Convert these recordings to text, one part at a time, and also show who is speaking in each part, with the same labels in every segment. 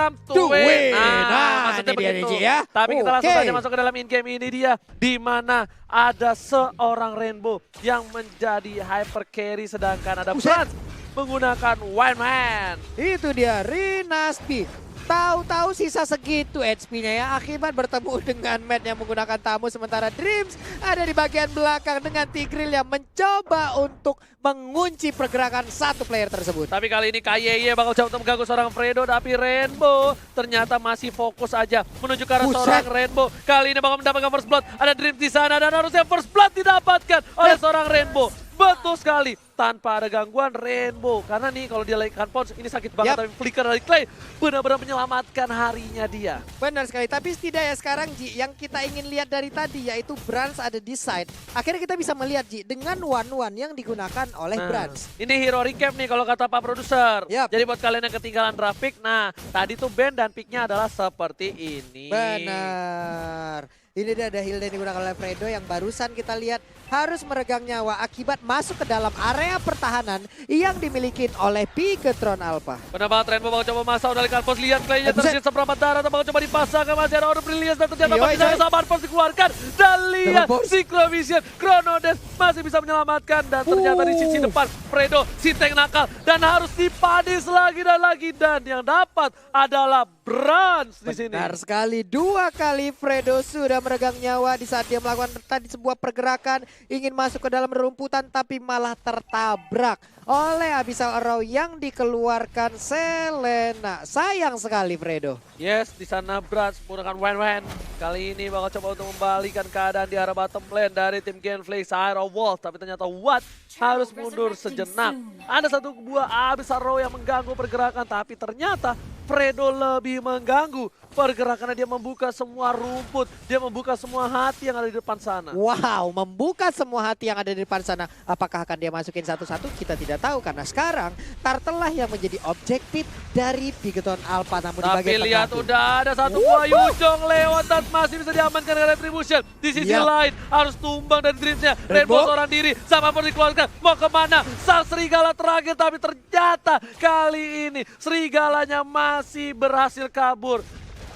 Speaker 1: come to win.
Speaker 2: Nah,
Speaker 1: maksudnya
Speaker 2: ini dia
Speaker 1: begitu.
Speaker 2: DJ ya.
Speaker 1: Tapi kita langsung
Speaker 2: Oke.
Speaker 1: saja masuk ke dalam in-game ini dia. Di mana ada seorang Rainbow yang menjadi hyper carry sedangkan ada
Speaker 2: Buset.
Speaker 1: Brans menggunakan Wild Man.
Speaker 2: Itu dia Rinaspi. Tahu-tahu sisa segitu HP-nya ya. Akibat bertemu dengan Matt yang menggunakan tamu. Sementara Dreams ada di bagian belakang dengan Tigreal yang mencoba untuk mengunci pergerakan satu player tersebut.
Speaker 1: Tapi kali ini KYY bakal coba untuk mengganggu seorang Fredo. Tapi Rainbow ternyata masih fokus aja menuju ke arah
Speaker 2: Buset.
Speaker 1: seorang Rainbow. Kali ini bakal mendapatkan first blood. Ada Dreams di sana dan harusnya first blood didapatkan oleh seorang Rainbow. Betul sekali, tanpa ada gangguan Rainbow. Karena nih kalau dia laikan Pons ini sakit banget.
Speaker 2: Yap.
Speaker 1: Tapi flicker dari Clay benar-benar menyelamatkan harinya dia.
Speaker 2: Benar sekali, tapi setidaknya sekarang Ji, yang kita ingin lihat dari tadi yaitu Brans ada di side. Akhirnya kita bisa melihat Ji, dengan one-one yang digunakan oleh Brans.
Speaker 1: Ini hero recap nih kalau kata Pak Produser.
Speaker 2: Yap.
Speaker 1: Jadi buat kalian yang ketinggalan draft pick, nah tadi tuh band dan picknya adalah seperti ini.
Speaker 2: Benar. Ini dia ada Hilda yang digunakan oleh Fredo yang barusan kita lihat harus meregang nyawa akibat masuk ke dalam area pertahanan yang dimiliki oleh Bigetron Alpha.
Speaker 1: Benar banget, Rainbow bakal coba masuk dari Karpos. Lihat Clay-nya
Speaker 2: Buset.
Speaker 1: tersirat seperempat darah, bakal coba dipasangkan. Masih ada order brilliance dan ternyata
Speaker 2: Yoi,
Speaker 1: masih ada
Speaker 2: coy.
Speaker 1: sama Karpos dikeluarkan. Dan lihat
Speaker 2: Double burst.
Speaker 1: Cyclovision, Chronodes masih bisa menyelamatkan. Dan ternyata di sisi depan Fredo, si tank nakal. Dan harus dipadis lagi dan lagi. Dan yang dapat adalah Brans di sini.
Speaker 2: Benar sekali, 2 kali Fredo sudah meregang nyawa di saat dia melakukan tadi sebuah pergerakan ingin masuk ke dalam rumputan tapi malah tertabrak oleh Abyssal Arrow yang dikeluarkan Selena. Sayang sekali Fredo.
Speaker 1: Yes, di sana Brans menggunakan Wen. Kali ini bakal coba untuk membalikan keadaan di arah bottom lane dari tim Genflix Iron Wolf. Tapi ternyata Watt harus mundur sejenak. Ada satu buah Abyssal Arrow yang mengganggu pergerakan, tapi ternyata Fredo lebih mengganggu pergerakannya. Dia membuka semua rumput, dia membuka semua hati yang ada di depan sana.
Speaker 2: Wow, membuka semua hati yang ada di depan sana. Apakah akan dia masukin satu-satu? Kita tidak tahu karena sekarang Turtle lah yang menjadi objektif dari Bigetron Alpha. Namun di
Speaker 1: Tapi
Speaker 2: bagian
Speaker 1: lihat
Speaker 2: tengah,
Speaker 1: udah ada satu buah Yujong lewat dan masih bisa diamankan dengan Retribution. Di sisi
Speaker 2: Yap.
Speaker 1: lain harus tumbang dari Dreamsnya.
Speaker 2: Rainbow.
Speaker 1: Rainbow seorang diri sama pun dikeluarkan. Mau kemana? Sang Serigala terakhir, tapi ternyata kali ini Serigalanya masih berhasil kabur.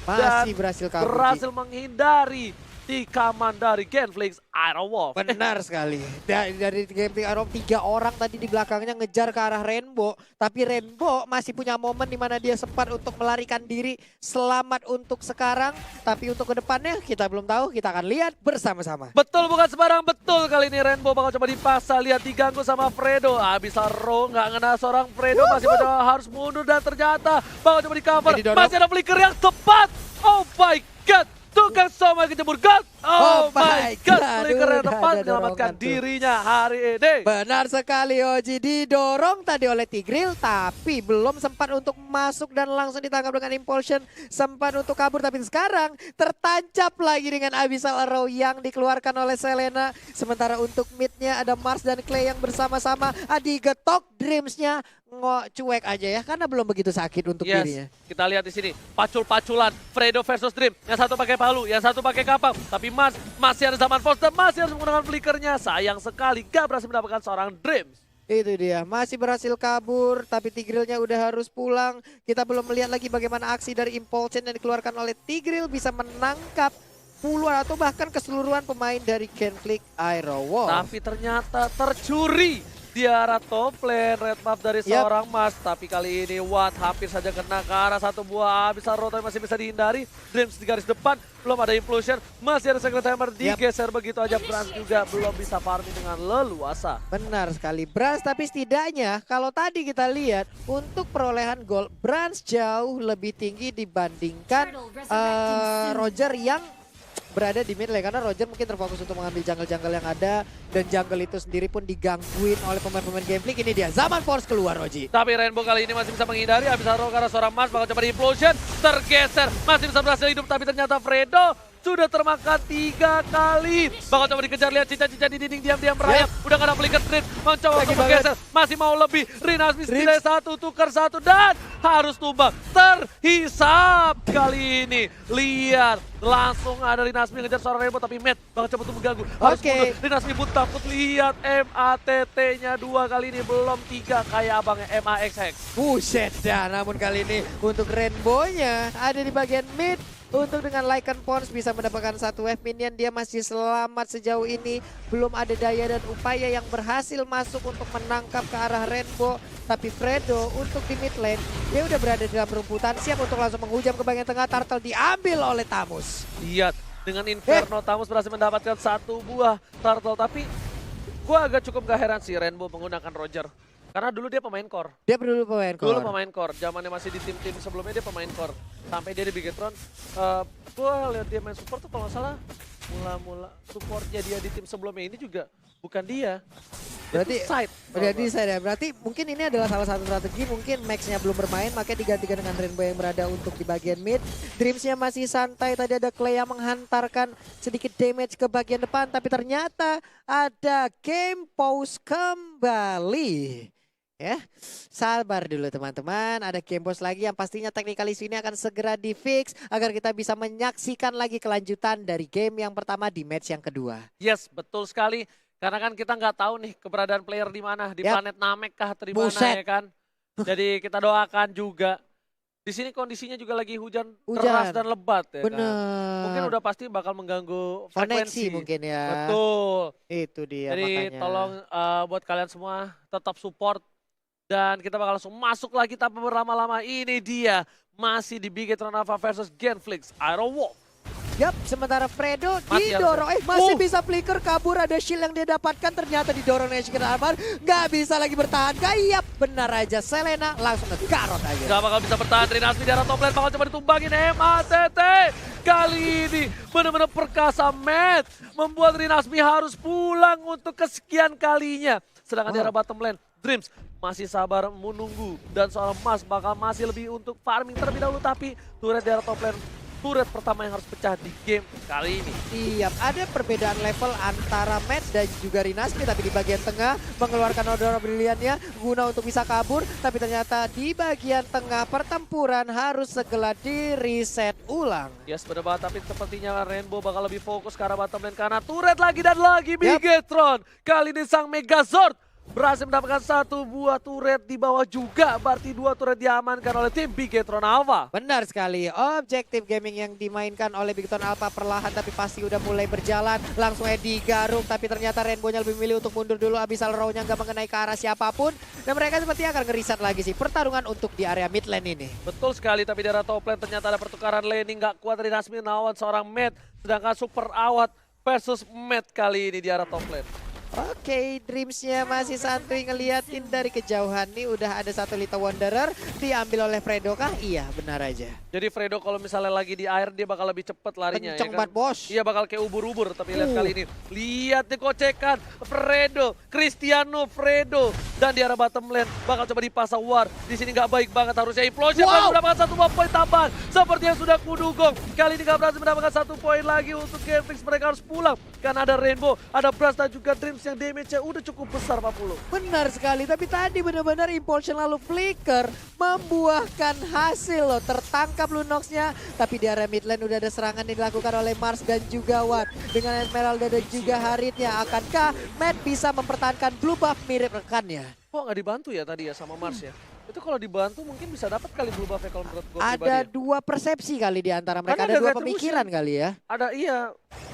Speaker 2: masih
Speaker 1: Dan
Speaker 2: berhasil kabur. Ji.
Speaker 1: berhasil menghindari tikaman dari Genflix Iron Wolf.
Speaker 2: Benar sekali. Dari Genflix Iron 3 orang tadi di belakangnya ngejar ke arah Rainbow. Tapi Rainbow masih punya momen di mana dia sempat untuk melarikan diri. Selamat untuk sekarang. Tapi untuk kedepannya kita belum tahu. Kita akan lihat bersama-sama.
Speaker 1: Betul, bukan sembarang betul. Kali ini Rainbow bakal coba dipasang. Lihat diganggu sama Fredo. Abyssal Arrow nggak ngena seorang Fredo. Masih mencoba harus mundur dan ternyata bakal coba di cover.
Speaker 2: Ini didorong.
Speaker 1: Masih ada flicker yang tepat. Oh my god. Tukang Soma kejebur god. Oh my god. Flicker yang
Speaker 2: Udah
Speaker 1: tepat
Speaker 2: ada
Speaker 1: menyelamatkan
Speaker 2: dorongan tuh.
Speaker 1: dirinya hari ini.
Speaker 2: Benar sekali Oji, didorong tadi oleh Tigreal tapi belum sempat untuk masuk dan langsung ditangkap dengan Impulsion. Sempat untuk kabur tapi sekarang tertancap lagi dengan Abyssal Arrow yang dikeluarkan oleh Selena. Sementara untuk midnya ada Mars dan Clay yang bersama-sama. Digetok Dreamsnya cuek aja ya karena belum begitu sakit untuk dirinya.
Speaker 1: Kita lihat di sini pacul-paculan Fredo versus Dream. Yang satu pakai palu, yang satu pakai kapal. Tapi Mas masih ada zaman Foster, masih harus menggunakan flickernya. Sayang sekali gak berhasil mendapatkan seorang Dreams.
Speaker 2: Itu dia, masih berhasil kabur tapi Tigrealnya udah harus pulang. Kita belum melihat lagi bagaimana aksi dari Impulsion yang dikeluarkan oleh Tigreal bisa menangkap puluhan atau bahkan keseluruhan pemain dari Genflix Iron Wolf.
Speaker 1: Tapi ternyata tercuri di arah top lane, red buff dari seorang Mas. Tapi kali ini Watt hampir saja kena ke arah satu buah Abyssal Arrow, tapi masih bisa dihindari. Dreams di garis depan, belum ada Implosion, masih ada Secret Hammer digeser begitu aja. Brans juga belum bisa farming dengan leluasa.
Speaker 2: Benar sekali Brans, tapi setidaknya kalau tadi kita lihat untuk perolehan gol Brans jauh lebih tinggi dibandingkan Roger yang berada di mid lane karena Roger mungkin terfokus untuk mengambil jungle-jungle yang ada dan jungle itu sendiri pun digangguin oleh pemain-pemain Genflix. Ini dia zaman Force keluar Roji.
Speaker 1: Tapi Rainbow kali ini masih bisa menghindari Abyssal Arrow karena seorang Mas bakal coba di implosion, tergeser, masih bisa berhasil hidup tapi ternyata Fredo sudah termakan 3 kali. Bakal coba dikejar, lihat cica-cica di dinding diam-diam merayap. Udah gak ada flicker trip, mencoba untuk bergeser. Masih mau lebih, Rinasmi setidaknya 1, tukar 1 dan harus tumbang. Terhisap kali ini. Lihat, langsung ada Rinasmi ngejar seorang Rainbow tapi Matt bakal coba untuk mengganggu. Harus mundur, Rinasmi pun takut. Lihat MATT-nya 2 kali ini, belum 3 kayak abangnya MAXX.
Speaker 2: Buset dah, namun kali ini untuk Rainbow-nya ada di bagian mid. Untuk dengan Lycan Pons bisa mendapatkan 1 wave minion, dia masih selamat sejauh ini. Belum ada daya dan upaya yang berhasil masuk untuk menangkap ke arah Rainbow. Tapi Fredo untuk di mid lane, dia udah berada di dalam rumputan, siap untuk langsung menghujam ke bagian tengah. Turtle diambil oleh Tamus.
Speaker 1: Lihat, dengan Inferno Tamus berhasil mendapatkan 1 buah Turtle. Tapi gue agak cukup gak heran sih Rainbow menggunakan Roger. Karena dulu dia pemain core.
Speaker 2: Dia dulu pemain core.
Speaker 1: Dulu pemain core, zamannya masih di tim-tim sebelumnya dia pemain core. Sampai dia di Bigetron, gue lihat dia main support tuh kalau nggak salah mula-mula supportnya dia di tim sebelumnya ini juga bukan dia.
Speaker 2: Berarti
Speaker 1: side.
Speaker 2: ya. Berarti mungkin ini adalah salah satu strategi, mungkin Max-nya belum bermain makanya digantikan dengan Rainbow yang berada untuk di bagian mid. Dreams-nya masih santai, tadi ada Clay yang menghantarkan sedikit damage ke bagian depan tapi ternyata ada game pause kembali. Ya, sabar dulu teman-teman, ada game pause lagi yang pastinya technical issue ini akan segera di fix agar kita bisa menyaksikan lagi kelanjutan dari game yang pertama di match yang kedua.
Speaker 1: Yes, betul sekali. Karena kan kita nggak tahu nih keberadaan player di mana, di planet Namek kah atau di mana ya kan. Jadi kita doakan juga. Di sini kondisinya juga lagi hujan keras dan lebat ya kan. Mungkin udah pasti bakal mengganggu frekuensi
Speaker 2: mungkin ya.
Speaker 1: Betul.
Speaker 2: Itu dia.
Speaker 1: Jadi
Speaker 2: makanya
Speaker 1: tolong buat kalian semua tetap support. Dan kita bakal langsung masuk lagi tanpa berlama-lama. Ini dia masih di Bigetron Alpha versus Genflix Iron Wolf.
Speaker 2: Yap, sementara Fredo didorong, masih bisa flicker, kabur, ada shield yang dia dapatkan, ternyata didorong Nation Armor, nggak bisa lagi bertahan, yap benar aja, Selena langsung ngegarot aja.
Speaker 1: Nggak bakal bisa bertahan, Rinasmi di arah top lane bakal coba ditumbangin MATT. Kali ini benar-benar perkasa Matt, membuat Rinasmi harus pulang untuk kesekian kalinya. Sedangkan di arah bottom lane, Dreams masih sabar menunggu dan seorang Mas bakal masih lebih untuk farming terlebih dahulu, tapi turret di arah top lane, turret pertama yang harus pecah di game kali ini.
Speaker 2: Iya, ada perbedaan level antara Matt dan juga Rinasmi, tapi di bagian tengah mengeluarkan Aurora Brilliant-nya guna untuk bisa kabur, tapi ternyata di bagian tengah pertempuran harus segera di reset ulang.
Speaker 1: Yes, benar banget, tapi sepertinya Rainbow bakal lebih fokus ke arah bottom lane karena turret lagi dan lagi Bigetron. Kali ini sang Megazord berhasil mendapatkan 1 buah turret di bawah juga, berarti 2 turret diamankan oleh tim Bigetron Alpha.
Speaker 2: Benar sekali, objektif gaming yang dimainkan oleh Bigetron Alpha perlahan tapi pasti udah mulai berjalan. Langsung digaruk, tapi ternyata Rainbow-nya lebih memilih untuk mundur dulu. Abyssal Row-nya nggak mengenai ke arah siapapun. Dan mereka sepertinya akan ngeriset lagi sih pertarungan untuk di area mid lane ini.
Speaker 1: Betul sekali, tapi di area top lane ternyata ada pertukaran laning nggak kuat dari Rinasmi lawan seorang Matt. Sedangkan Super Awat versus Matt kali ini di area top lane.
Speaker 2: Oke, Dreams-nya masih santuy ngeliatin dari kejauhan nih. Udah ada 1 Little Wanderer diambil oleh Fredo kah? Iya, benar aja.
Speaker 1: Jadi Fredo kalau misalnya lagi di air dia bakal lebih cepet larinya.
Speaker 2: Kenceng
Speaker 1: ya kan?
Speaker 2: banget, bos.
Speaker 1: Iya, bakal kayak ubur-ubur, tapi lihat kali ini. Lihat dikocekan Fredo, Cristiano Fredo, dan di arah bottom lane bakal coba dipasang War. Di sini nggak baik banget, harusnya implosion mendapatkan 1 buah poin tambahan. Seperti yang sudah kudugong. Kali ini nggak berhasil mendapatkan 1 poin lagi untuk Genflix. Mereka harus pulang karena ada Rainbow, ada Blast dan juga Dreams yang damage-nya udah cukup besar 40.
Speaker 2: Benar sekali, tapi tadi benar-benar Impulsion lalu flicker membuahkan hasil loh. Tertangkap Lunox-nya, tapi di area mid lane udah ada serangan yang dilakukan oleh Mars dan juga Watt. Dengan Esmeralda dan juga Haritnya, akankah Matt bisa mempertahankan blue buff mirip rekannya?
Speaker 1: Kok nggak dibantu ya tadi ya sama Mars ya? Itu kalau dibantu mungkin bisa dapat kali blue buff-nya kalau menurut gue pribadi.
Speaker 2: Ada 2 persepsi kali di antara mereka,
Speaker 1: Karena
Speaker 2: ada 2
Speaker 1: retribution.
Speaker 2: pemikiran kali ya.
Speaker 1: Ada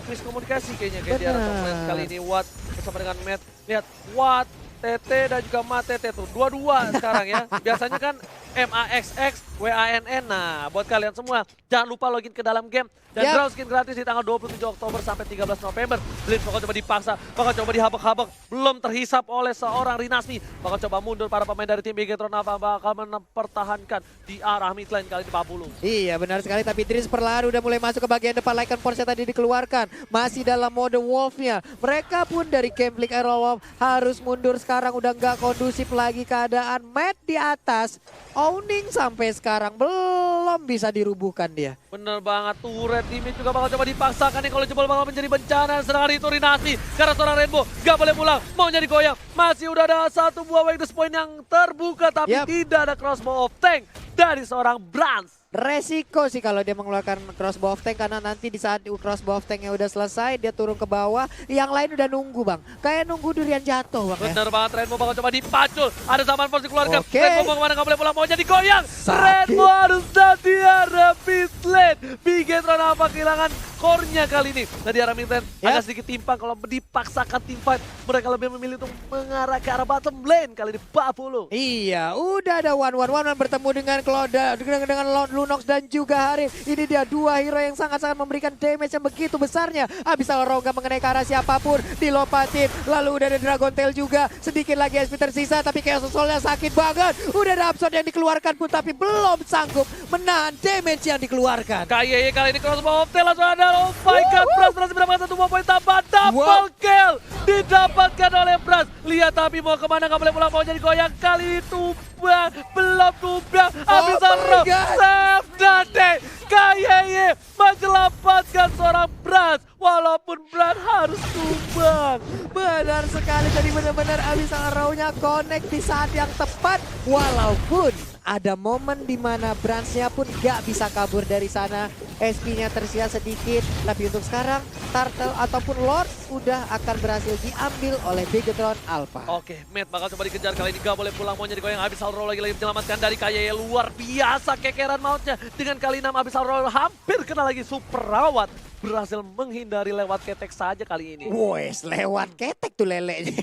Speaker 1: miskomunikasi kayaknya kayak di arah top lane. Kali ini Watt bersama dengan Matt. Lihat Watt, TT dan juga MATT tuh. Dua-dua sekarang ya. Biasanya kan MAXX, WANN. Nah buat kalian semua jangan lupa login ke dalam game. Dan draw skin gratis di tanggal 27 Oktober sampai 13 November. Blitz bakal coba dipaksa, bakal coba dihabak-habak. Belum terhisap oleh seorang Rinasmi. Bakal coba mundur para pemain dari tim Bigetron Alpha. Bakal mempertahankan di arah mid lane kali ini 40.
Speaker 2: Iya benar sekali, tapi Dreams perlahan udah mulai masuk ke bagian depan. Lycan Force tadi dikeluarkan. Masih dalam mode Wolf-nya. Mereka pun dari Genflix Iron Wolf harus mundur sekarang. Udah nggak kondusif lagi keadaan. Matt di atas. Owning sampai sekarang belum bisa dirubuhkan dia.
Speaker 1: Bener banget, turret timnya juga bakal coba dipaksakan nih kalau jebol bakal menjadi bencana. Sedangkan itu Rinasi, karena seorang Rainbow gak boleh pulang, mau jadi goyang. Masih udah ada satu buah weakness point yang terbuka, tapi tidak ada crossbow of tank dari seorang Brans.
Speaker 2: Resiko sih kalau dia mengeluarkan crossbow of tank, karena nanti di saat crossbow of tanknya udah selesai dia turun ke bawah, yang lain udah nunggu bang, kayak nunggu durian jatuh bang.
Speaker 1: Bener banget, Rainbow bakal coba dipacul, ada zaman force dikeluarkan.
Speaker 2: Oke.
Speaker 1: Rainbow mau kemana gak boleh pulang, mau jadi goyang.
Speaker 2: Sakit.
Speaker 1: Rainbow harus Nadiara Midlane. Bigetron apa kehilangan core-nya kali ini. Nadiara Midlane agak sedikit timpang kalau dipaksakan teamfight. Mereka lebih memilih untuk mengarah ke arah bottom lane kali ini Bapulu.
Speaker 2: Iya, udah ada one bertemu dengan Claude, dengan Lunox dan juga Harim. Ini dia dua hero yang sangat-sangat memberikan damage yang begitu besarnya. Abyssal Roga mengenai ke arah siapapun, dilompatin. Lalu udah ada Dragon Tail juga, sedikit lagi SP tersisa, tapi Chaos Soul-nya sakit banget. Udah ada Absorb yang dikeluarkan pun, tapi belum sanggup menahan damage yang dikeluarkan.
Speaker 1: KYY kali ini crossbow of tail langsung ada. Oh my god, Bras berhasil mendapatkan satu buah poin tambahan. Double kill didapatkan oleh Bras. Lihat tapi mau kemana, gak boleh pulang, mau jadi goyang. Kali itu belum tumbang. Abyssal Roga save Dante. KYY menyelamatkan seorang Bras, walaupun Bras harus tumbang.
Speaker 2: Benar sekali, jadi benar-benar Abyssal Row-nya connect di saat yang tepat. Walaupun ada momen di mana Bransnya pun gak bisa kabur dari sana. SP-nya tersisa sedikit, tapi untuk sekarang Turtle ataupun Lord udah akan berhasil diambil oleh Bigetron Alpha.
Speaker 1: Oke, Matt bakal coba dikejar kali ini, gak boleh pulang, mau jadi goyang. Abyssal Roll lagi menyelamatkan dari KYY, luar biasa kekeran mautnya. Dengan kali 6 Abyssal Roll hampir kena lagi super rawat. Berhasil menghindari lewat ketek saja kali ini.
Speaker 2: Wes, lewat ketek tuh lelenya.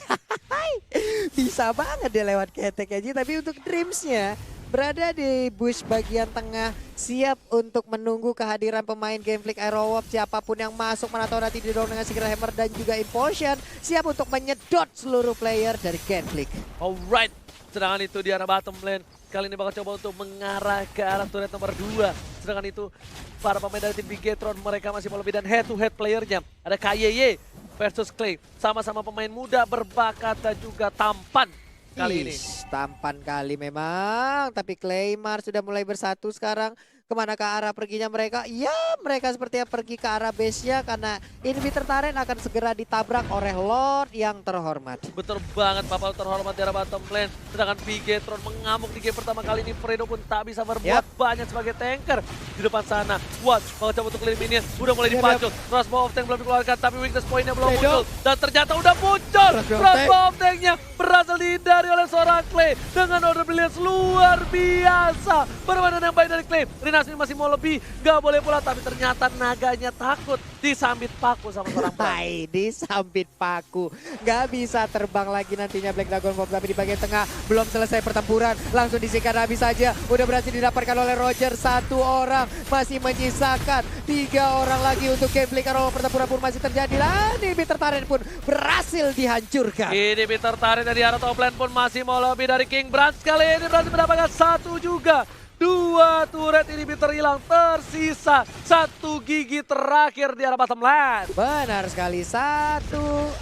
Speaker 2: Bisa banget dia lewat ketek aja, tapi untuk Dreams-nya berada di bush bagian tengah, siap untuk menunggu kehadiran pemain Gameflick Aerowolf. Siapapun yang masuk, mana tahu nanti didorong dengan Secret Hammer dan juga Impulsion, siap untuk menyedot seluruh player dari Gameflick.
Speaker 1: Alright, sedangkan itu di arah bottom lane. Kali ini bakal coba untuk mengarah ke arah turret nomor 2. Sedangkan itu para pemain dari tim Bigetron, mereka masih mau lebih dan head to head playernya. Ada KYY versus Clay, sama-sama pemain muda, berbakat dan juga tampan. Kali ini
Speaker 2: tampan kali memang, tapi Claymar sudah mulai bersatu sekarang. Kemana ke arah perginya mereka? Ya, mereka sepertinya pergi ke arah base-nya karena inhibitor turret akan segera ditabrak oleh Lord yang terhormat.
Speaker 1: Betul banget, Bapak terhormat di arah bottom lane. Sedangkan Bigetron mengamuk di game pertama kali ini. Fredo pun tak bisa berbuat banyak sebagai tanker di depan sana. What? Mau coba untuk clear minion, udah mulai dipacul. Crossbow of tank belum dikeluarkan, tapi weakness point-nya belum muncul. Dan ternyata udah muncul. Crossbow of tank-nya berhasil dihindari oleh seorang Clay. Dengan order brilliance luar biasa. Permainan yang baik dari Clay. Rinasmi masih mau lebih, gak boleh pula, tapi ternyata naganya takut disambit paku sama seorang Bras.
Speaker 2: Hai, disambit paku. Gak bisa terbang lagi nantinya Black Dragon Bomb, tapi di bagian tengah belum selesai pertempuran. Langsung disikat habis saja. Udah berhasil didapatkan oleh Roger, satu orang. Masih menyisakan 3 orang lagi untuk Gameflick. Kalau pertempuran pun masih terjadi. Ini Bitter Turret pun berhasil dihancurkan.
Speaker 1: Ini Bitter Turret dari arah top lane pun masih mau lebih dari King Brans. Kali ini berhasil mendapatkan 1 juga. 2 turret inhibitor hilang, tersisa 1 gigi terakhir di arah bottom lane.
Speaker 2: Benar sekali, 1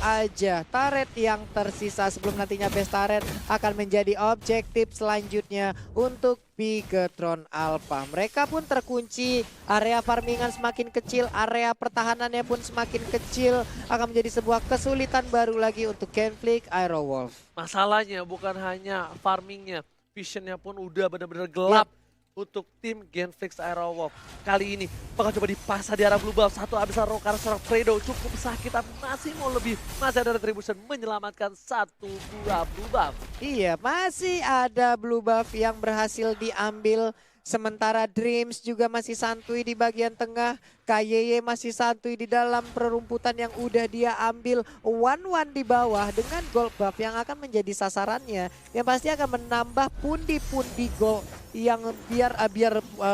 Speaker 2: aja turret yang tersisa sebelum nantinya base turret akan menjadi objektif selanjutnya untuk Bigetron Alpha. Mereka pun terkunci, area farmingan semakin kecil, area pertahanannya pun semakin kecil. Akan menjadi sebuah kesulitan baru lagi untuk Gameflick Aerowolf.
Speaker 1: Masalahnya bukan hanya farmingnya, visionnya pun udah benar-benar gelap. Untuk tim Genflix Aerowolf. Kali ini bakal coba dipasang di arah blue buff. 1 Abyssal Row karena seorang Fredo cukup sakit, tapi masih mau lebih. Masih ada retribution menyelamatkan 1 buah blue buff.
Speaker 2: Iya, masih ada blue buff yang berhasil diambil. Sementara Dreams juga masih santuy di bagian tengah. KYY masih santuy di dalam perumputan yang udah dia ambil. 1-1 di bawah dengan gold buff yang akan menjadi sasarannya. Yang pasti akan menambah pundi-pundi gold yang biar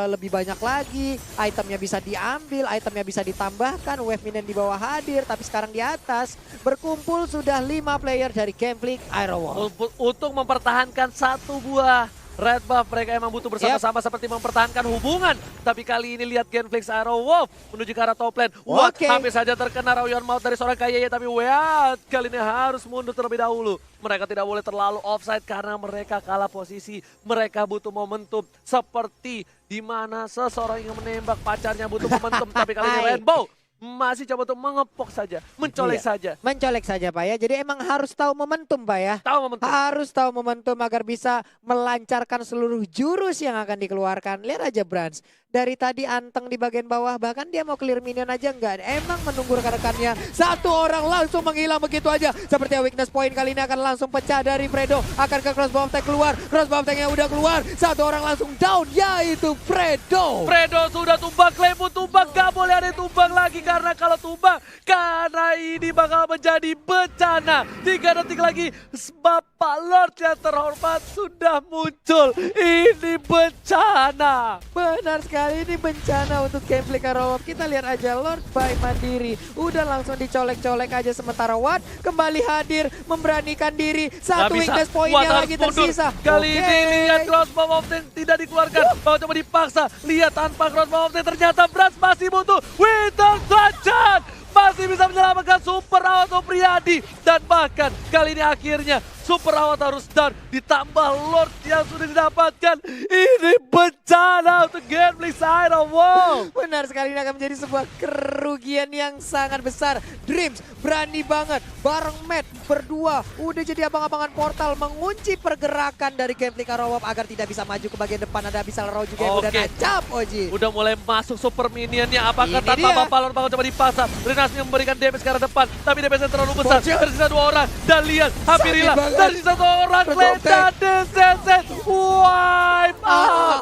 Speaker 2: lebih banyak lagi. Itemnya bisa diambil, itemnya bisa ditambahkan. Wave minion di bawah hadir, tapi sekarang di atas berkumpul sudah 5 player dari Gameflick Aerowolf.
Speaker 1: Untuk mempertahankan 1 buah Red buff mereka emang butuh bersama-sama seperti mempertahankan hubungan. Tapi kali ini lihat Genflix Aerowolf menuju ke arah top lane. Watt hampir saja terkena Rayon Maut dari seorang Kayeye, tapi Watt kali ini harus mundur terlebih dahulu. Mereka tidak boleh terlalu offside karena mereka kalah posisi. Mereka butuh momentum seperti di mana seseorang yang menembak pacarnya butuh momentum. Tapi kali ini Rainbow masih coba untuk mengepok saja, mencolek saja.
Speaker 2: Mencolek saja Pak ya, jadi emang harus tahu momentum Pak ya.
Speaker 1: Tahu momentum.
Speaker 2: Harus tahu momentum agar bisa melancarkan seluruh jurus yang akan dikeluarkan. Lihat aja Brans, dari tadi anteng di bagian bawah, bahkan dia mau clear minion aja enggak. Emang menunggu rekan-rekannya, satu orang langsung menghilang begitu aja. Seperti weakness point kali ini akan langsung pecah dari Fredo. Akan ke crossbow attack keluar, crossbow attack yang udah keluar. Satu orang langsung down, yaitu Fredo.
Speaker 1: Fredo sudah tumbang, Klebu tumbang, gak boleh ada yang tumbang lagi. Karena kalau tumbang, karena ini bakal menjadi bencana. 3 detik lagi, Bapak Lord yang terhormat sudah muncul. Ini bencana.
Speaker 2: Benar sekali, ini bencana untuk Genflix Aerowolf. Kita lihat aja Lord by Mandiri. Udah langsung dicolek-colek aja, sementara Watt kembali hadir, memberanikan diri. Satu weakness point-nya lagi tersisa.
Speaker 1: Kali ini lihat crossbow of Tank tidak dikeluarkan. Mau coba dipaksa. Lihat tanpa crossbow of Tank ternyata Brans masih butuh Winter Trajan. Masih bisa menyelamatkan Super Auto Priadi. Dan bahkan kali ini akhirnya Super Awat harus down, ditambah Lord yang sudah didapatkan. Ini bencana untuk Genflix Aerowolf.
Speaker 2: Benar sekali, ini akan menjadi sebuah kerugian yang sangat besar. Dreams berani banget, bareng Matt berdua. Udah jadi abang-abangan portal, mengunci pergerakan dari Genflix Aerowolf agar tidak bisa maju ke bagian depan. Ada Abyssal Roar juga yang udah nancap, Oji.
Speaker 1: Udah mulai masuk super minionnya, apakah
Speaker 2: Ini
Speaker 1: tanpa
Speaker 2: dia.
Speaker 1: Bapak Lord bakal coba dipasang. Renasmi memberikan damage ke arah depan, tapi damage terlalu besar. Tersisa 2 orang, dan lihat hampir hilang. Tersisa 1 orang, Kleda DCZ wipe out.